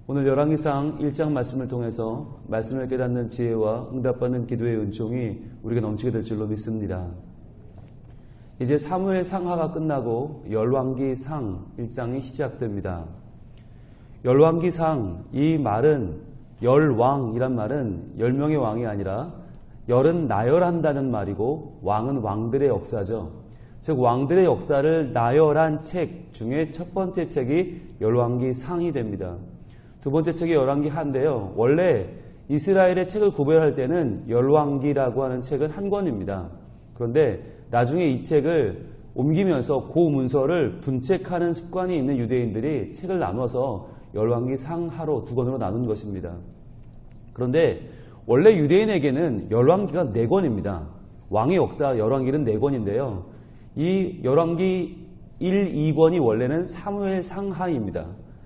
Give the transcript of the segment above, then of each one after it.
오늘 열왕기상 1장 말씀을 통해서 말씀을 깨닫는 지혜와 응답받는 기도의 은총이 우리가 넘치게 될 줄로 믿습니다. 이제 사무엘 상하가 끝나고 열왕기상 1장이 시작됩니다. 열왕기상, 이 말은 열왕이란 말은 10명의 왕이 아니라 열은 나열한다는 말이고 왕은 왕들의 역사죠. 즉 왕들의 역사를 나열한 책 중에 첫 번째 책이 열왕기상이 됩니다. 두 번째 책이 열왕기하인데요. 원래 이스라엘의 책을 구별할 때는 열왕기라고 하는 책은 한 권입니다. 그런데 나중에 이 책을 옮기면서 그 문서를 분책하는 습관이 있는 유대인들이 책을 나눠서 열왕기상하로 두 권으로 나눈 것입니다. 그런데 원래 유대인에게는 열왕기가 4권입니다. 왕의 역사 열왕기는 4권인데요. 이 열왕기 1, 2권이 원래는 사무엘 상하입니다.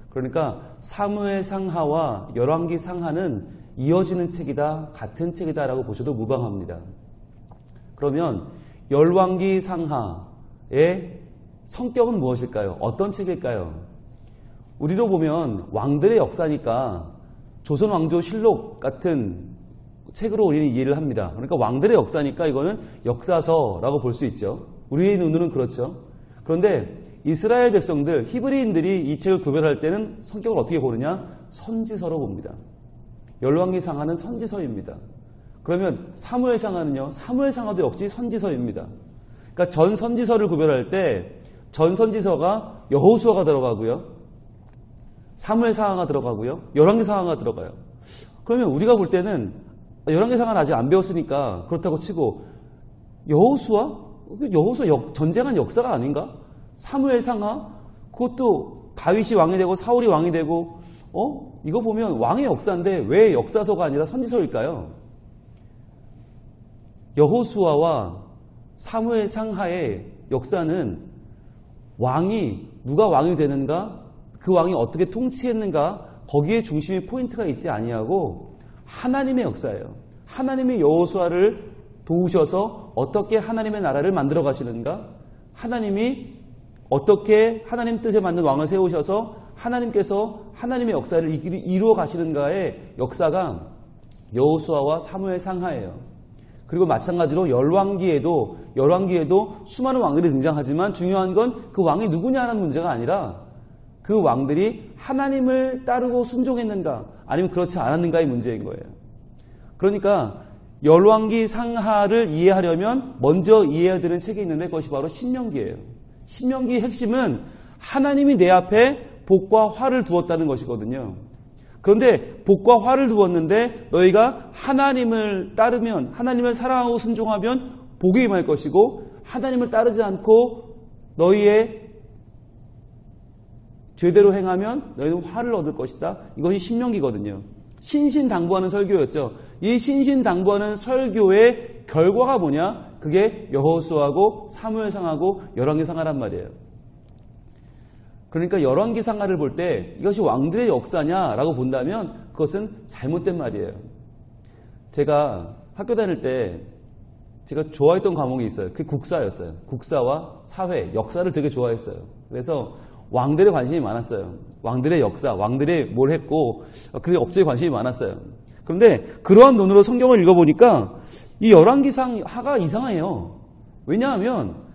그러니까 사무엘 상하와 열왕기 상하는 이어지는 책이다, 같은 책이다라고 보셔도 무방합니다. 그러면 열왕기 상하의 성격은 무엇일까요? 어떤 책일까요? 우리도 보면 왕들의 역사니까 조선왕조실록 같은 책으로 우리는 이해를 합니다. 그러니까 왕들의 역사니까 이거는 역사서라고 볼 수 있죠. 우리의 눈으로는 그렇죠. 그런데 이스라엘 백성들, 히브리인들이 이 책을 구별할 때는 성격을 어떻게 보느냐? 선지서로 봅니다. 열왕기 상하는 선지서입니다. 그러면 사무엘 상하는요? 사무엘 상하도 역시 선지서입니다. 그러니까 전 선지서를 구별할 때 전 선지서가 여호수아가 들어가고요. 사무엘 상하가 들어가고요. 열왕기 상하가 들어가요. 그러면 우리가 볼 때는 열왕기 상하는 아직 안 배웠으니까 그렇다고 치고 여호수아 전쟁한 역사가 아닌가? 사무엘 상하? 그것도 다윗이 왕이 되고 사울이 왕이 되고 이거 보면 왕의 역사인데 왜 역사서가 아니라 선지서일까요? 여호수아와 사무엘 상하의 역사는 누가 왕이 되는가? 그 왕이 어떻게 통치했는가? 거기에 중심의 포인트가 있지 아니하고 하나님의 역사예요. 하나님이 여호수아를 도우셔서 어떻게 하나님의 나라를 만들어 가시는가? 하나님이 어떻게 하나님 뜻에 맞는 왕을 세우셔서 하나님께서 하나님의 역사를 이루어 가시는가의 역사가 여호수아와 사무엘 상하예요. 그리고 마찬가지로 열왕기에도 수많은 왕들이 등장하지만 중요한 건 그 왕이 누구냐는 문제가 아니라 그 왕들이 하나님을 따르고 순종했는가 아니면 그렇지 않았는가의 문제인 거예요. 그러니까 열왕기 상하를 이해하려면 먼저 이해해야 되는 책이 있는데 그것이 바로 신명기예요. 신명기의 핵심은 하나님이 내 앞에 복과 화를 두었다는 것이거든요. 그런데 복과 화를 두었는데 너희가 하나님을 따르면, 하나님을 사랑하고 순종하면 복이 임할 것이고 하나님을 따르지 않고 너희의 죄대로 행하면 너희는 화를 얻을 것이다. 이것이 신명기거든요. 신신당부하는 설교였죠. 이 신신당부하는 설교의 결과가 뭐냐? 그게 여호수아하고 사무엘상하고 열왕기상하란 말이에요. 그러니까 열왕기상하를 볼 때 이것이 왕들의 역사냐라고 본다면 그것은 잘못된 말이에요. 제가 학교 다닐 때 제가 좋아했던 과목이 있어요. 그게 국사였어요. 국사와 사회, 역사를 되게 좋아했어요. 그래서 왕들의 관심이 많았어요. 왕들의 역사, 왕들이 뭘 했고 그게 업적에 관심이 많았어요. 그런데 그러한 눈으로 성경을 읽어보니까 이 열왕기상하가 이상해요. 왜냐하면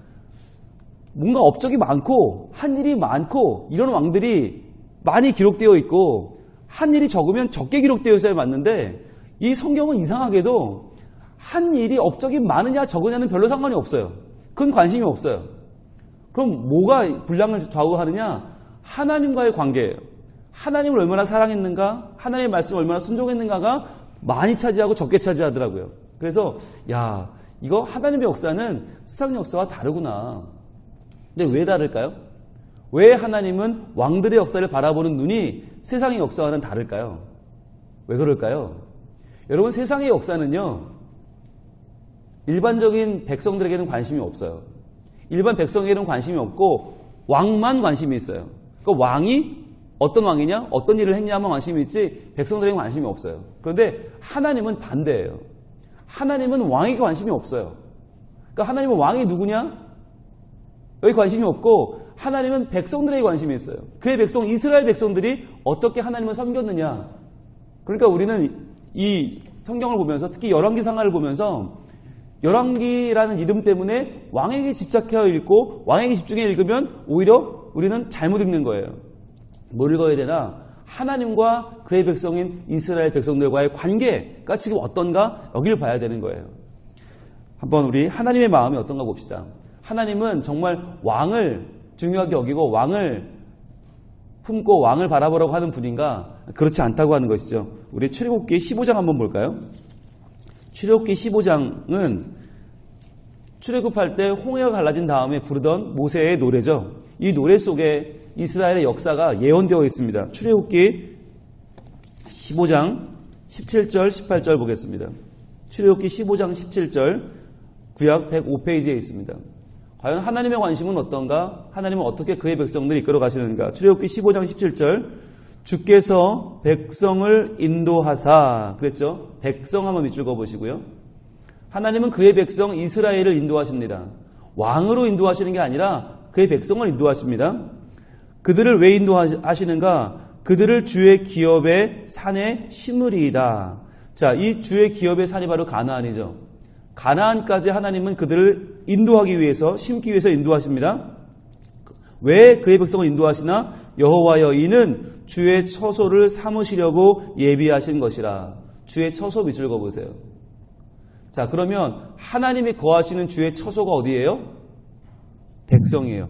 뭔가 업적이 많고 한 일이 많고 이런 왕들이 많이 기록되어 있고 한 일이 적으면 적게 기록되어 있어야 맞는데 이 성경은 이상하게도 한 일이 업적이 많으냐 적으냐는 별로 상관이 없어요. 그건 관심이 없어요. 그럼 뭐가 분량을 좌우하느냐? 하나님과의 관계예요. 하나님을 얼마나 사랑했는가? 하나님의 말씀을 얼마나 순종했는가가 많이 차지하고 적게 차지하더라고요. 그래서 이거 하나님의 역사는 세상 역사와 다르구나. 근데 왜 다를까요? 왜 하나님은 왕들의 역사를 바라보는 눈이 세상의 역사와는 다를까요? 왜 그럴까요? 여러분, 세상의 역사는요, 일반적인 백성들에게는 관심이 없어요. 일반 백성에게는 관심이 없고 왕만 관심이 있어요. 그러니까 왕이 어떤 왕이냐, 어떤 일을 했냐만 관심이 있지 백성들에게는 관심이 없어요. 그런데 하나님은 반대예요. 하나님은 왕에게 관심이 없어요. 그러니까 하나님은 왕이 누구냐? 여기 관심이 없고 하나님은 백성들에게 관심이 있어요. 그의 백성 이스라엘 백성들이 어떻게 하나님을 섬겼느냐. 그러니까 우리는 이 성경을 보면서 특히 열왕기상하를 보면서 열왕기라는 이름 때문에 왕에게 집착해서 읽고 왕에게 집중해 읽으면 오히려 우리는 잘못 읽는 거예요. 뭘 읽어야 되나? 하나님과 그의 백성인 이스라엘 백성들과의 관계가 지금 어떤가 여기를 봐야 되는 거예요. 한번 우리 하나님의 마음이 어떤가 봅시다. 하나님은 정말 왕을 중요하게 여기고 왕을 품고 왕을 바라보라고 하는 분인가? 그렇지 않다고 하는 것이죠. 우리 출애굽기 15장 한번 볼까요? 출애굽기 15장은 출애굽할 때 홍해가 갈라진 다음에 부르던 모세의 노래죠. 이 노래 속에 이스라엘의 역사가 예언되어 있습니다. 출애굽기 15장 17절 18절 보겠습니다. 출애굽기 15장 17절 구약 105페이지에 있습니다. 과연 하나님의 관심은 어떤가? 하나님은 어떻게 그의 백성들을 이끌어 가시는가? 출애굽기 15장 17절 주께서 백성을 인도하사 그랬죠? 백성 한번 밑줄 그어보시고요. 하나님은 그의 백성 이스라엘을 인도하십니다. 왕으로 인도하시는 게 아니라 그의 백성을 인도하십니다. 그들을 왜 인도하시는가? 그들을 주의 기업의 산에 심으리이다. 자, 이 주의 기업의 산이 바로 가나안이죠. 가나안까지 하나님은 그들을 인도하기 위해서 심기 위해서 인도하십니다. 왜 그의 백성을 인도하시나? 여호와여 이는 주의 처소를 삼으시려고 예비하신 것이라. 주의 처소 밑줄 그어보세요. 자, 그러면 하나님이 거하시는 주의 처소가 어디예요? 백성이에요.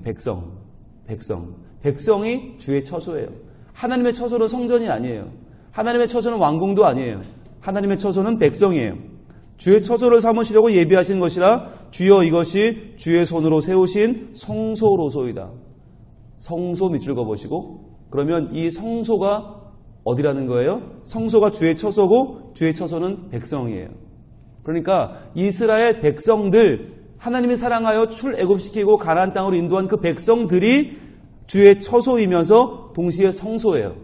백성이 주의 처소예요. 하나님의 처소는 성전이 아니에요. 하나님의 처소는 왕궁도 아니에요. 하나님의 처소는 백성이에요. 주의 처소를 삼으시려고 예비하신 것이라. 주여 이것이 주의 손으로 세우신 성소로소이다. 성소 밑줄 그어보시고 그러면 이 성소가 어디라는 거예요? 성소가 주의 처소고 주의 처소는 백성이에요. 그러니까 이스라엘 백성들 하나님이 사랑하여 출애굽시키고 가나안 땅으로 인도한 그 백성들이 주의 처소이면서 동시에 성소예요.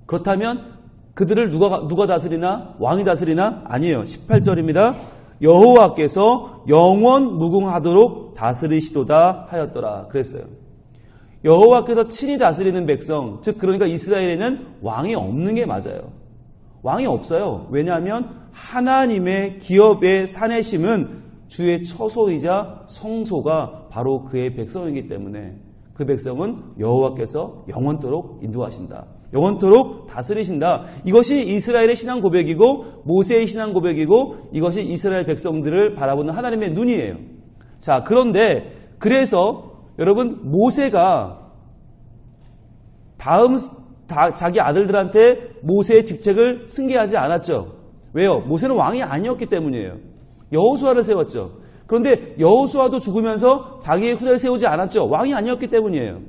그렇다면 그들을 누가 다스리나? 왕이 다스리나? 아니에요. 18절입니다. 여호와께서 영원 무궁하도록 다스리시도다 하였더라. 그랬어요. 여호와께서 친히 다스리는 백성, 즉 그러니까 이스라엘에는 왕이 없는 게 맞아요. 왕이 없어요. 왜냐하면 하나님의 기업의 산에 심은 주의 처소이자 성소가 바로 그의 백성이기 때문에 그 백성은 여호와께서 영원토록 인도하신다. 영원토록 다스리신다. 이것이 이스라엘의 신앙 고백이고 모세의 신앙 고백이고 이것이 이스라엘 백성들을 바라보는 하나님의 눈이에요. 자, 그런데 그래서 여러분 모세가 자기 아들들한테 모세의 직책을 승계하지 않았죠. 왜요? 모세는 왕이 아니었기 때문이에요. 여호수아를 세웠죠. 그런데 여호수아도 죽으면서 자기의 후대를 세우지 않았죠. 왕이 아니었기 때문이에요.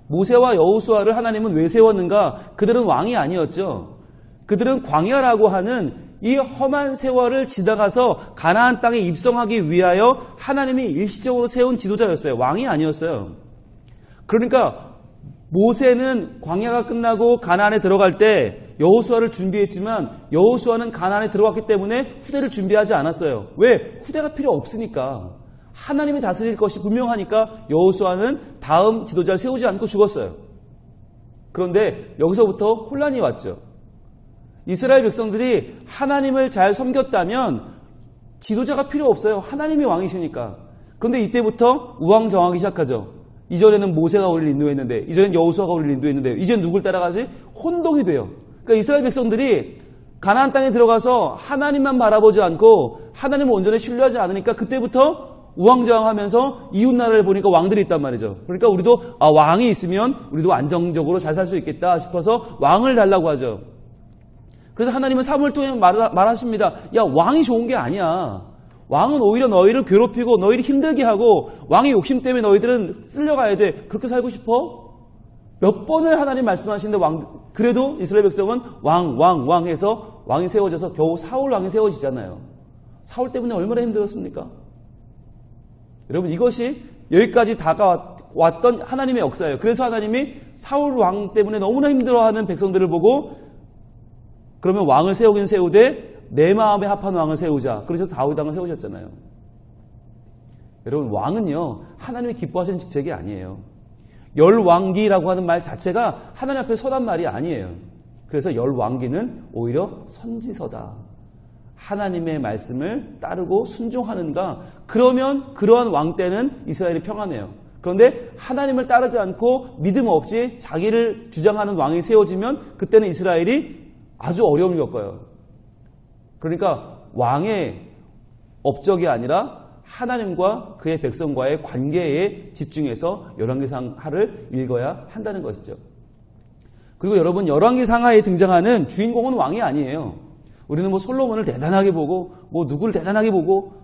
모세와 여호수아를 하나님은 왜 세웠는가? 그들은 왕이 아니었죠. 그들은 광야라고 하는 이 험한 세월을 지나가서 가나안 땅에 입성하기 위하여 하나님이 일시적으로 세운 지도자였어요. 왕이 아니었어요. 그러니까 모세는 광야가 끝나고 가나안에 들어갈 때 여호수아를 준비했지만 여호수아는 가나안에 들어갔기 때문에 후대를 준비하지 않았어요. 왜? 후대가 필요 없으니까. 하나님이 다스릴 것이 분명하니까 여호수아는 다음 지도자를 세우지 않고 죽었어요. 그런데 여기서부터 혼란이 왔죠. 이스라엘 백성들이 하나님을 잘 섬겼다면 지도자가 필요 없어요. 하나님이 왕이시니까. 그런데 이때부터 우왕좌왕하기 시작하죠. 이전에는 모세가 우리를 인도했는데 이전엔 여호수아가 우리를 인도했는데 이제 누굴 따라가지? 혼동이 돼요. 그러니까 이스라엘 백성들이 가나안 땅에 들어가서 하나님만 바라보지 않고 하나님을 온전히 신뢰하지 않으니까 그때부터 우왕좌왕하면서 이웃 나라를 보니까 왕들이 있단 말이죠. 그러니까 우리도 왕이 있으면 우리도 안정적으로 잘 살 수 있겠다 싶어서 왕을 달라고 하죠. 그래서 하나님은 사무엘 통해 말하십니다. 야, 왕이 좋은 게 아니야. 왕은 오히려 너희를 괴롭히고 너희를 힘들게 하고 왕의 욕심 때문에 너희들은 쓸려가야 돼. 그렇게 살고 싶어? 몇 번을 하나님 말씀하시는데 그래도 이스라엘 백성은 왕 해서 왕이 세워져서 겨우 사울 왕이 세워지잖아요. 사울 때문에 얼마나 힘들었습니까? 여러분 이것이 여기까지 다가왔던 하나님의 역사예요. 그래서 하나님이 사울 왕 때문에 너무나 힘들어하는 백성들을 보고 그러면 왕을 세우긴 세우되 내 마음에 합한 왕을 세우자. 그래서 다윗 왕을 세우셨잖아요. 여러분, 왕은요, 하나님이 기뻐하시는 직책이 아니에요. 열왕기라고 하는 말 자체가 하나님 앞에 서란 말이 아니에요. 그래서 열왕기는 오히려 선지서다. 하나님의 말씀을 따르고 순종하는가? 그러면 그러한 왕 때는 이스라엘이 평안해요. 그런데 하나님을 따르지 않고 믿음 없이 자기를 주장하는 왕이 세워지면 그때는 이스라엘이 아주 어려움을 겪어요. 그러니까 왕의 업적이 아니라 하나님과 그의 백성과의 관계에 집중해서 열왕기상하를 읽어야 한다는 것이죠. 그리고 여러분, 열왕기상하에 등장하는 주인공은 왕이 아니에요. 우리는 뭐 솔로몬을 대단하게 보고 뭐 누구를 대단하게 보고,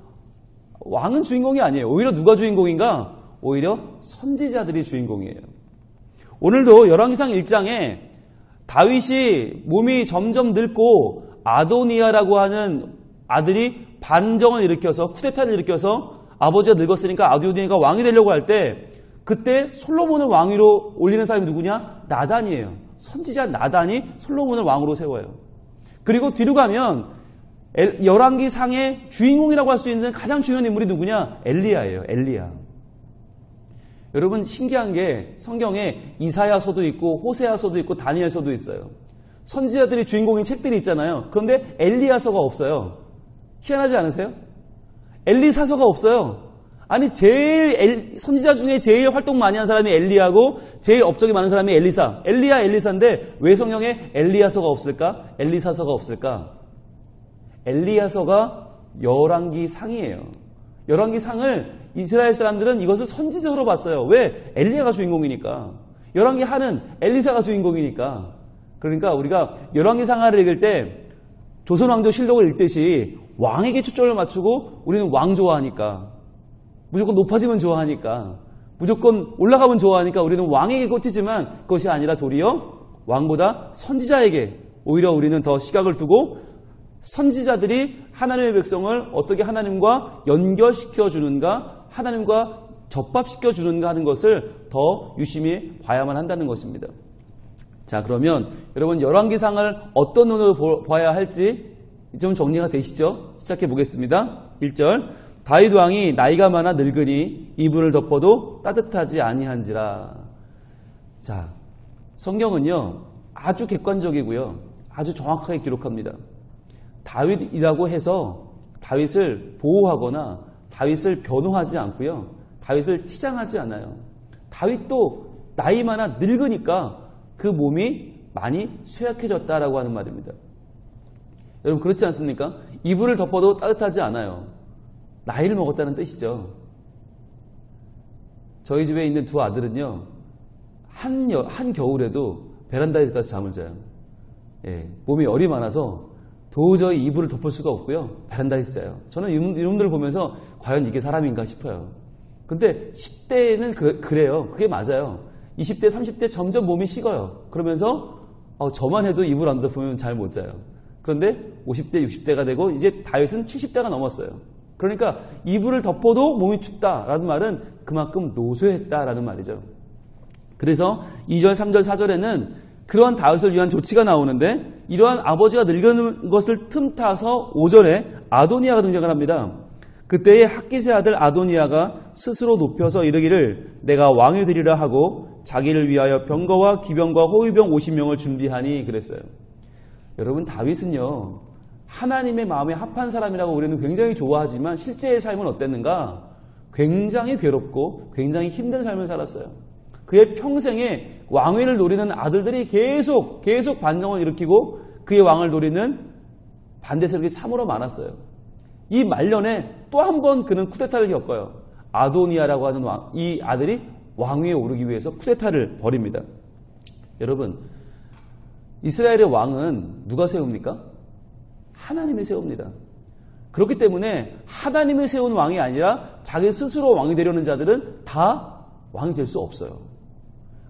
왕은 주인공이 아니에요. 오히려 누가 주인공인가? 오히려 선지자들이 주인공이에요. 오늘도 열왕기상 1장에 다윗이 몸이 점점 늙고 아도니아라고 하는 아들이 반정을 일으켜서 쿠데타를 일으켜서 아버지가 늙었으니까 아도니아가 왕이 되려고 할 때 그때 솔로몬을 왕위로 올리는 사람이 누구냐? 나단이에요. 선지자 나단이 솔로몬을 왕으로 세워요. 그리고 뒤로 가면 열왕기상의 주인공이라고 할 수 있는 가장 중요한 인물이 누구냐? 엘리야예요. 엘리야. 여러분, 신기한 게 성경에 이사야서도 있고 호세아서도 있고 다니엘서도 있어요. 선지자들이 주인공인 책들이 있잖아요. 그런데 엘리야서가 없어요. 희한하지 않으세요? 엘리사서가 없어요. 아니, 제일 선지자 중에 제일 활동 많이 한 사람이 엘리야고 제일 업적이 많은 사람이 엘리사. 엘리야, 엘리사인데 왜 성경에 엘리야서가 없을까? 엘리사서가 없을까? 엘리야서가 열왕기상이에요. 열왕기상을 이스라엘 사람들은 이것을 선지서로 봤어요. 왜? 엘리야가 주인공이니까. 열왕기하는 엘리사가 주인공이니까. 그러니까 우리가 열왕기상하를 읽을 때 조선왕조실록을 읽듯이 왕에게 초점을 맞추고 우리는 왕 좋아하니까, 무조건 높아지면 좋아하니까, 무조건 올라가면 좋아하니까 우리는 왕에게 꽂히지만 그것이 아니라 도리어 왕보다 선지자에게 오히려 우리는 더 시각을 두고 선지자들이 하나님의 백성을 어떻게 하나님과 연결시켜 주는가, 하나님과 접합시켜 주는가 하는 것을 더 유심히 봐야만 한다는 것입니다. 자, 그러면 여러분, 열왕기상을 어떤 눈으로 봐야 할지 좀 정리가 되시죠? 시작해 보겠습니다. 1절, 다윗 왕이 나이가 많아 늙으니 이불을 덮어도 따뜻하지 아니한지라. 자, 성경은요 아주 객관적이고요, 아주 정확하게 기록합니다. 다윗이라고 해서 다윗을 보호하거나 다윗을 변호하지 않고요, 다윗을 치장하지 않아요. 다윗도 나이 많아 늙으니까 그 몸이 많이 쇠약해졌다라고 하는 말입니다. 여러분, 그렇지 않습니까? 이불을 덮어도 따뜻하지 않아요. 나이를 먹었다는 뜻이죠. 저희 집에 있는 두 아들은요, 한 겨울에도 베란다에서 가서 잠을 자요. 예, 몸에 열이 많아서 도저히 이불을 덮을 수가 없고요, 베란다에서 자요. 저는 이놈들을 보면서 과연 이게 사람인가 싶어요. 근데 10대는 그래요. 그게 맞아요. 20대, 30대 점점 몸이 식어요. 그러면서 저만 해도 이불 안 덮으면 잘 못 자요. 그런데 50대, 60대가 되고 이제 다윗은 70대가 넘었어요. 그러니까 이불을 덮어도 몸이 춥다라는 말은 그만큼 노쇠했다라는 말이죠. 그래서 2절, 3절, 4절에는 그러한 다윗을 위한 조치가 나오는데, 이러한 아버지가 늙은 것을 틈타서 5절에 아도니아가 등장을 합니다. 그때의 학기세 아들 아도니아가 스스로 높여서 이르기를 내가 왕이 되리라 하고 자기를 위하여 병거와 기병과 호위병 50명을 준비하니 그랬어요. 여러분, 다윗은요 하나님의 마음에 합한 사람이라고 우리는 굉장히 좋아하지만 실제의 삶은 어땠는가? 굉장히 괴롭고 굉장히 힘든 삶을 살았어요. 그의 평생에 왕위를 노리는 아들들이 계속 반정을 일으키고 그의 왕을 노리는 반대 세력이 참으로 많았어요. 이 말년에 또 한 번 그는 쿠데타를 겪어요. 아도니아라고 하는 이 아들이 왕위에 오르기 위해서 쿠데타를 벌입니다. 여러분, 이스라엘의 왕은 누가 세웁니까? 하나님이 세웁니다. 그렇기 때문에 하나님이 세운 왕이 아니라 자기 스스로 왕이 되려는 자들은 다 왕이 될 수 없어요.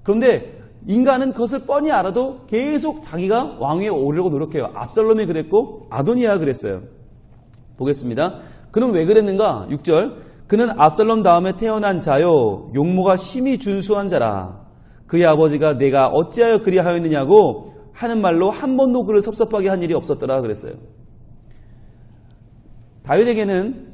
그런데 인간은 그것을 뻔히 알아도 계속 자기가 왕위에 오르려고 노력해요. 압살롬이 그랬고 아도니아가 그랬어요. 보겠습니다. 그는 왜 그랬는가? 6절, 그는 압살롬 다음에 태어난 자요 용모가 심히 준수한 자라. 그의 아버지가 내가 어찌하여 그리하였느냐고 하는 말로 한 번도 그를 섭섭하게 한 일이 없었더라 그랬어요. 다윗에게는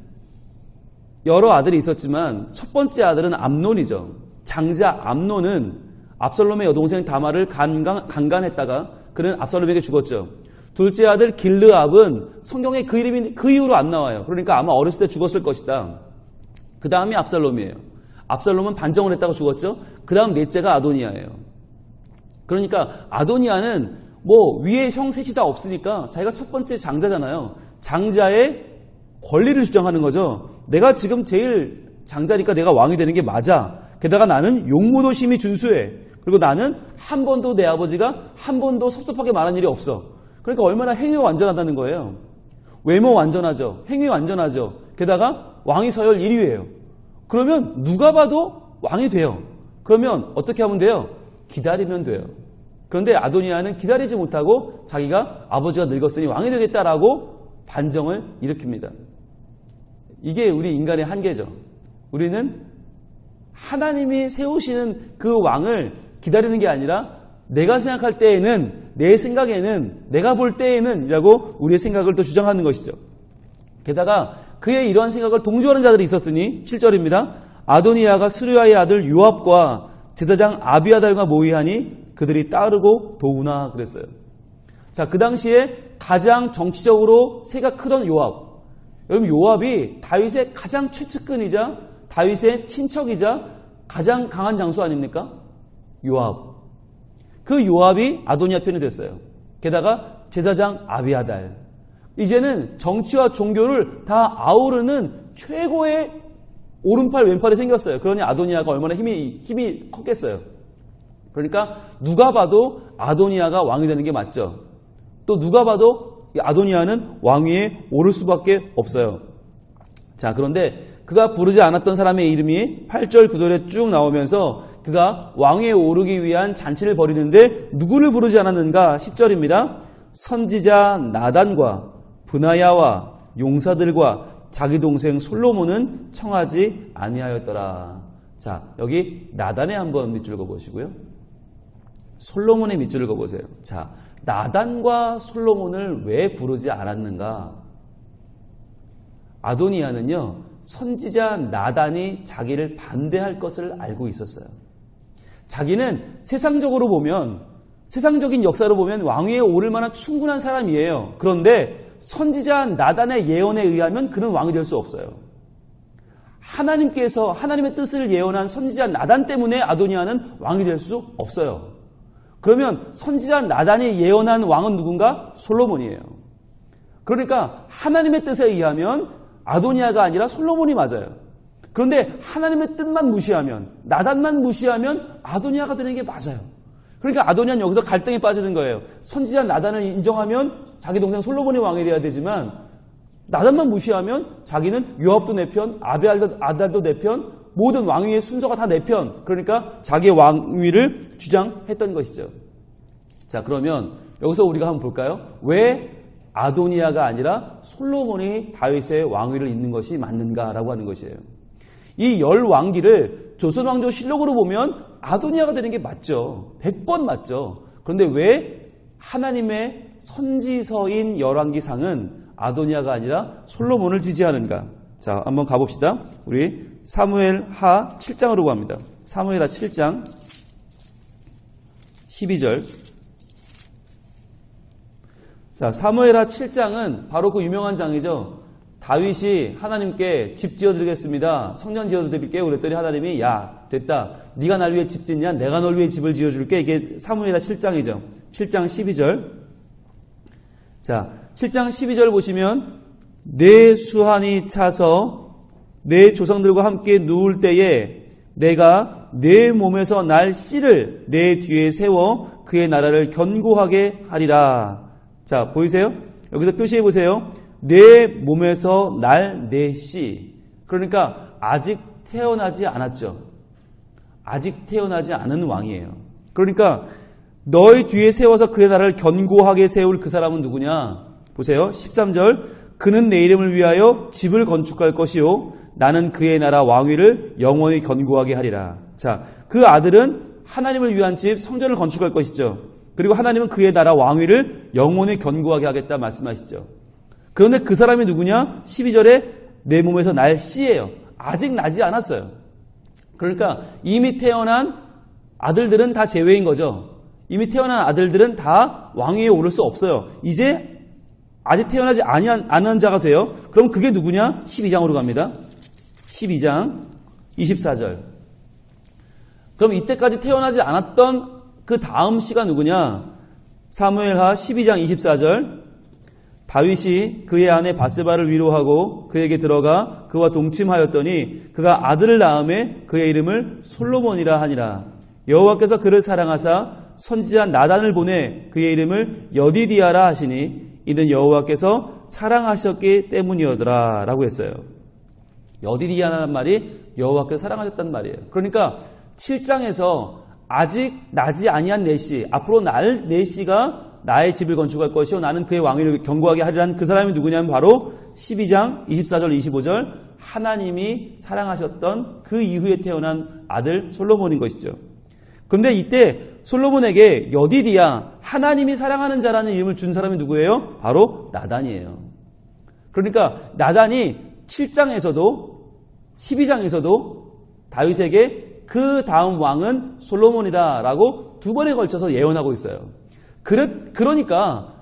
여러 아들이 있었지만 첫 번째 아들은 암논이죠. 장자 암논은 압살롬의 여동생 다말을 강간했다가 그는 압살롬에게 죽었죠. 둘째 아들 길르압은 성경에 그 이름이 그 이후로 안 나와요. 그러니까 아마 어렸을 때 죽었을 것이다. 그 다음이 압살롬이에요. 압살롬은 반정을 했다가 죽었죠. 그 다음 넷째가 아도니아예요. 그러니까 아도니아는 뭐 위에 형 셋이 다 없으니까 자기가 첫 번째 장자잖아요. 장자의 권리를 주장하는 거죠. 내가 지금 제일 장자니까 내가 왕이 되는 게 맞아. 게다가 나는 용모도심이 준수해. 그리고 나는 한 번도 내 아버지가 한 번도 섭섭하게 말한 일이 없어. 그러니까 얼마나 행위가 완전하다는 거예요. 외모 완전하죠. 행위 완전하죠. 게다가 왕위 서열 1위예요. 그러면 누가 봐도 왕이 돼요. 그러면 어떻게 하면 돼요? 기다리면 돼요. 그런데 아도니아는 기다리지 못하고 자기가 아버지가 늙었으니 왕이 되겠다라고 반정을 일으킵니다. 이게 우리 인간의 한계죠. 우리는 하나님이 세우시는 그 왕을 기다리는 게 아니라 내가 생각할 때에는, 내 생각에는, 내가 볼 때에는 이라고 우리의 생각을 또 주장하는 것이죠. 게다가 그의 이러한 생각을 동조하는 자들이 있었으니 7절입니다. 아도니아가 스루야의 아들 요압과 제사장 아비아달과 모의하니 그들이 따르고 도우나 그랬어요. 자, 그 당시에 가장 정치적으로 세가 크던 요압. 여러분, 요압이 다윗의 가장 최측근이자 다윗의 친척이자 가장 강한 장수 아닙니까? 요압. 그 요압이 아도니아 편이 됐어요. 게다가 제사장 아비아달. 이제는 정치와 종교를 다 아우르는 최고의 오른팔 왼팔이 생겼어요. 그러니 아도니아가 얼마나 힘이 컸겠어요. 그러니까 누가 봐도 아도니아가 왕이 되는 게 맞죠. 또 누가 봐도 아도니아는 왕위에 오를 수밖에 없어요. 자, 그런데 그가 부르지 않았던 사람의 이름이 8절 9절에 쭉 나오면서 그가 왕위에 오르기 위한 잔치를 벌이는데 누구를 부르지 않았는가? 10절입니다. 선지자 나단과 브나야와 용사들과 자기 동생 솔로몬은 청하지 아니하였더라. 자, 여기 나단에 한번 밑줄 그어보시고요. 솔로몬의 밑줄을 그어보세요. 자, 나단과 솔로몬을 왜 부르지 않았는가? 아도니아는요, 선지자 나단이 자기를 반대할 것을 알고 있었어요. 자기는 세상적으로 보면, 세상적인 역사로 보면 왕위에 오를 만한 충분한 사람이에요. 그런데 선지자 나단의 예언에 의하면 그는 왕이 될 수 없어요. 하나님께서 하나님의 뜻을 예언한 선지자 나단 때문에 아도니아는 왕이 될 수 없어요. 그러면 선지자 나단이 예언한 왕은 누군가? 솔로몬이에요. 그러니까 하나님의 뜻에 의하면 아도니아가 아니라 솔로몬이 맞아요. 그런데 하나님의 뜻만 무시하면, 나단만 무시하면 아도니아가 되는 게 맞아요. 그러니까 아도니아는 여기서 갈등에 빠지는 거예요. 선지자 나단을 인정하면 자기 동생 솔로몬이 왕이 돼야 되지만 나단만 무시하면 자기는 요압도 내 편, 아비아달도 내 편, 모든 왕위의 순서가 다 내 편. 그러니까 자기의 왕위를 주장했던 것이죠. 자, 그러면 여기서 우리가 한번 볼까요? 왜 아도니아가 아니라 솔로몬이 다윗의 왕위를 잇는 것이 맞는가라고 하는 것이에요. 이 10왕기를 조선왕조 실록으로 보면 아도니아가 되는 게 맞죠. 100번 맞죠. 그런데 왜 하나님의 선지서인 열왕기상은 아도니아가 아니라 솔로몬을 지지하는가? 자, 한번 가봅시다. 우리 사무엘하 7장으로 갑니다. 사무엘하 7장 12절. 자, 사무엘하 7장은 바로 그 유명한 장이죠. 다윗이 하나님께 집 지어드리겠습니다. 성전 지어드릴게요. 그랬더니 하나님이 야, 됐다. 네가 날 위해 집 짓냐? 내가 널 위해 집을 지어줄게. 이게 사무엘하 7장이죠. 7장 12절. 자, 7장 12절 보시면 내 수한이 차서 내 조상들과 함께 누울 때에 내가 내 몸에서 날 씨를 내 뒤에 세워 그의 나라를 견고하게 하리라. 자, 보이세요? 여기서 표시해 보세요. 내 몸에서 날 내 씨. 그러니까 아직 태어나지 않았죠. 아직 태어나지 않은 왕이에요. 그러니까 너희 뒤에 세워서 그의 나라를 견고하게 세울 그 사람은 누구냐? 보세요. 13절. 그는 내 이름을 위하여 집을 건축할 것이요 나는 그의 나라 왕위를 영원히 견고하게 하리라. 자, 그 아들은 하나님을 위한 집 성전을 건축할 것이죠. 그리고 하나님은 그의 나라 왕위를 영원히 견고하게 하겠다 말씀하시죠. 그런데 그 사람이 누구냐? 12절에 내 몸에서 날 씨예요. 아직 나지 않았어요. 그러니까 이미 태어난 아들들은 다 제외인 거죠. 이미 태어난 아들들은 다 왕위에 오를 수 없어요. 이제 아직 태어나지 않은 자가 돼요. 그럼 그게 누구냐? 12장으로 갑니다. 12장 24절. 그럼 이때까지 태어나지 않았던 그 다음 씨가 누구냐? 사무엘하 12장 24절. 다윗이 그의 아내 바세바를 위로하고 그에게 들어가 그와 동침하였더니 그가 아들을 낳음에 그의 이름을 솔로몬이라 하니라. 여호와께서 그를 사랑하사 선지자 나단을 보내 그의 이름을 여디디아라 하시니 이는 여호와께서 사랑하셨기 때문이었더라 라고 했어요. 여디디아라는 말이 여호와께서 사랑하셨다는 말이에요. 그러니까 7장에서 아직 나지 아니한 네 씨, 앞으로 날 네 씨가 나의 집을 건축할 것이요 나는 그의 왕위를 견고하게 하리라는 그 사람이 누구냐면 바로 12장 24절 25절 하나님이 사랑하셨던 그 이후에 태어난 아들 솔로몬인 것이죠. 그런데 이때 솔로몬에게 여디디아 하나님이 사랑하는 자라는 이름을 준 사람이 누구예요? 바로 나단이에요. 그러니까 나단이 7장에서도 12장에서도 다윗에게 그 다음 왕은 솔로몬이다 라고 두 번에 걸쳐서 예언하고 있어요. 그러니까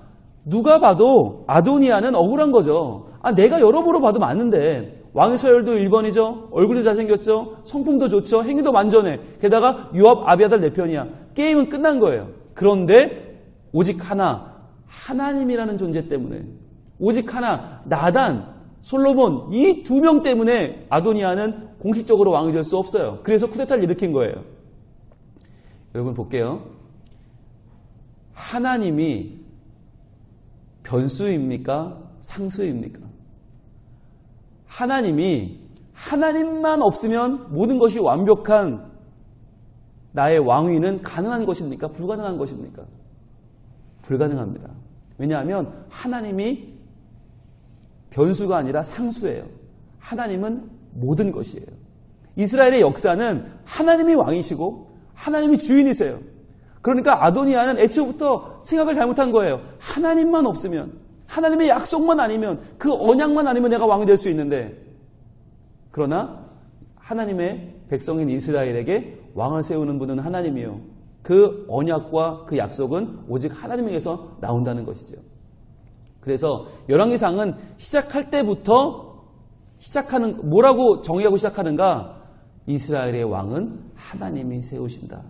누가 봐도 아도니아는 억울한 거죠. 내가 여러모로 봐도 맞는데 왕의 서열도 1번이죠. 얼굴도 잘생겼죠. 성품도 좋죠. 행위도 완전해. 게다가 요압, 아비아달 내 편이야. 게임은 끝난 거예요. 그런데 오직 하나, 하나님이라는 존재 때문에 오직 하나, 나단, 솔로몬 이 두 명 때문에 아도니아는 공식적으로 왕이 될 수 없어요. 그래서 쿠데타를 일으킨 거예요. 여러분 볼게요. 하나님이 변수입니까? 상수입니까? 하나님만 없으면 모든 것이 완벽한 나의 왕위는 가능한 것입니까? 불가능한 것입니까? 불가능합니다. 왜냐하면 하나님이 변수가 아니라 상수예요. 하나님은 모든 것이에요. 이스라엘의 역사는 하나님이 왕이시고 하나님이 주인이세요. 그러니까 아도니아는 애초부터 생각을 잘못한 거예요. 하나님만 없으면, 하나님의 약속만 아니면, 그 언약만 아니면 내가 왕이 될 수 있는데, 그러나 하나님의 백성인 이스라엘에게 왕을 세우는 분은 하나님이요. 그 언약과 그 약속은 오직 하나님에게서 나온다는 것이죠. 그래서 열왕기상은 시작할 때부터 뭐라고 정의하고 시작하는가? 이스라엘의 왕은 하나님이 세우신다.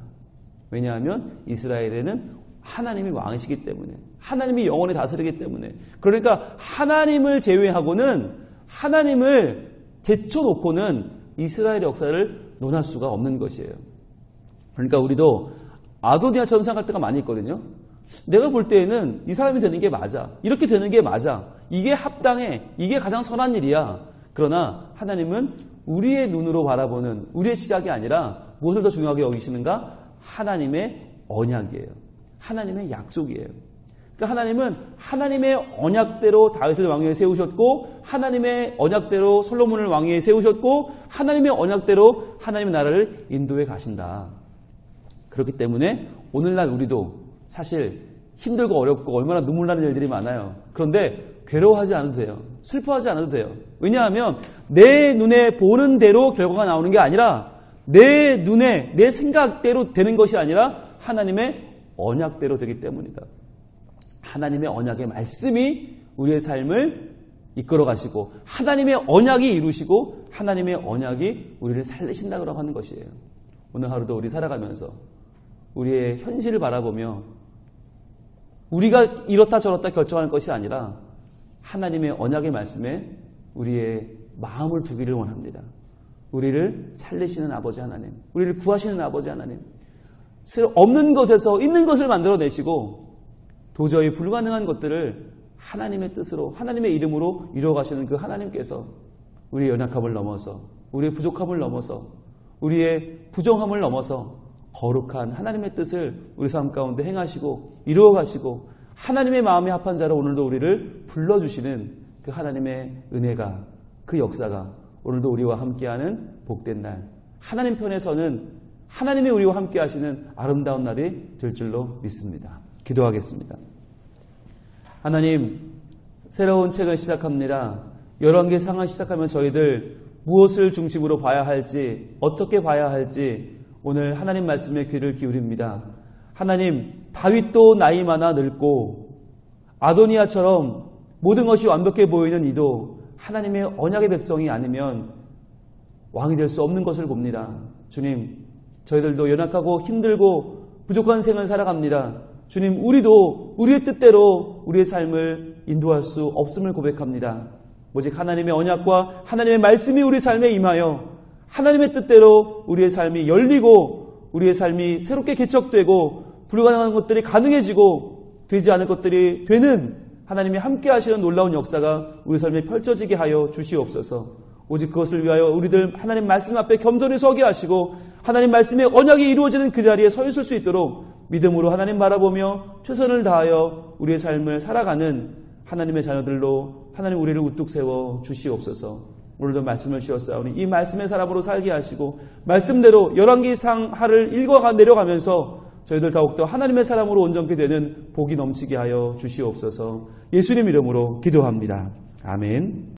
왜냐하면 이스라엘에는 하나님이 왕이시기 때문에, 하나님이 영원히 다스리기 때문에. 그러니까 하나님을 제외하고는, 하나님을 제쳐놓고는 이스라엘의 역사를 논할 수가 없는 것이에요. 그러니까 우리도 아도니아처럼 생각할 때가 많이 있거든요. 내가 볼 때에는 이 사람이 되는 게 맞아. 이렇게 되는 게 맞아. 이게 합당해. 이게 가장 선한 일이야. 그러나 하나님은 우리의 눈으로 바라보는 우리의 시각이 아니라 무엇을 더 중요하게 여기시는가? 하나님의 언약이에요. 하나님의 약속이에요. 그러니까 하나님은 하나님의 언약대로 다윗을 왕위에 세우셨고, 하나님의 언약대로 솔로몬을 왕위에 세우셨고, 하나님의 언약대로 하나님의 나라를 인도해 가신다. 그렇기 때문에 오늘날 우리도 사실 힘들고 어렵고 얼마나 눈물 나는 일들이 많아요. 그런데 괴로워하지 않아도 돼요. 슬퍼하지 않아도 돼요. 왜냐하면 내 눈에 보는 대로 결과가 나오는 게 아니라, 내 눈에 내 생각대로 되는 것이 아니라 하나님의 언약대로 되기 때문이다. 하나님의 언약의 말씀이 우리의 삶을 이끌어 가시고, 하나님의 언약이 이루시고, 하나님의 언약이 우리를 살리신다고 하는 것이에요. 오늘 하루도 우리 살아가면서 우리의 현실을 바라보며 우리가 이렇다 저렇다 결정하는 것이 아니라 하나님의 언약의 말씀에 우리의 마음을 두기를 원합니다. 우리를 살리시는 아버지 하나님, 우리를 구하시는 아버지 하나님, 없는 것에서 있는 것을 만들어내시고 도저히 불가능한 것들을 하나님의 뜻으로, 하나님의 이름으로 이루어가시는 그 하나님께서 우리의 연약함을 넘어서, 우리의 부족함을 넘어서, 우리의 부정함을 넘어서 거룩한 하나님의 뜻을 우리 삶 가운데 행하시고 이루어가시고, 하나님의 마음에 합한 자로 오늘도 우리를 불러주시는 그 하나님의 은혜가, 그 역사가 오늘도 우리와 함께하는 복된 날, 하나님 편에 서는 하나님이 우리와 함께 하시는 아름다운 날이 될 줄로 믿습니다. 기도하겠습니다. 하나님, 새로운 책을 시작합니다. 열왕기상을 시작하면 저희들 무엇을 중심으로 봐야 할지, 어떻게 봐야 할지 오늘 하나님 말씀에 귀를 기울입니다. 하나님, 다윗도 나이 많아 늙고 아도니아처럼 모든 것이 완벽해 보이는 이도 하나님의 언약의 백성이 아니면 왕이 될 수 없는 것을 봅니다. 주님, 저희들도 연약하고 힘들고 부족한 생을 살아갑니다. 주님, 우리도 우리의 뜻대로 우리의 삶을 인도할 수 없음을 고백합니다. 오직 하나님의 언약과 하나님의 말씀이 우리 삶에 임하여 하나님의 뜻대로 우리의 삶이 열리고 우리의 삶이 새롭게 개척되고 불가능한 것들이 가능해지고 되지 않을 것들이 되는 하나님이 함께 하시는 놀라운 역사가 우리 삶에 펼쳐지게 하여 주시옵소서. 오직 그것을 위하여 우리들 하나님 말씀 앞에 겸손히 서게 하시고 하나님 말씀의 언약이 이루어지는 그 자리에 서 있을 수 있도록 믿음으로 하나님 바라보며 최선을 다하여 우리의 삶을 살아가는 하나님의 자녀들로 하나님 우리를 우뚝 세워 주시옵소서. 오늘도 말씀을 주셨사오니 이 말씀의 사람으로 살게 하시고 말씀대로 열왕기상 하를 읽어 내려가면서 저희들 더욱더 하나님의 사람으로 온전케 되는 복이 넘치게 하여 주시옵소서. 예수님 이름으로 기도합니다. 아멘.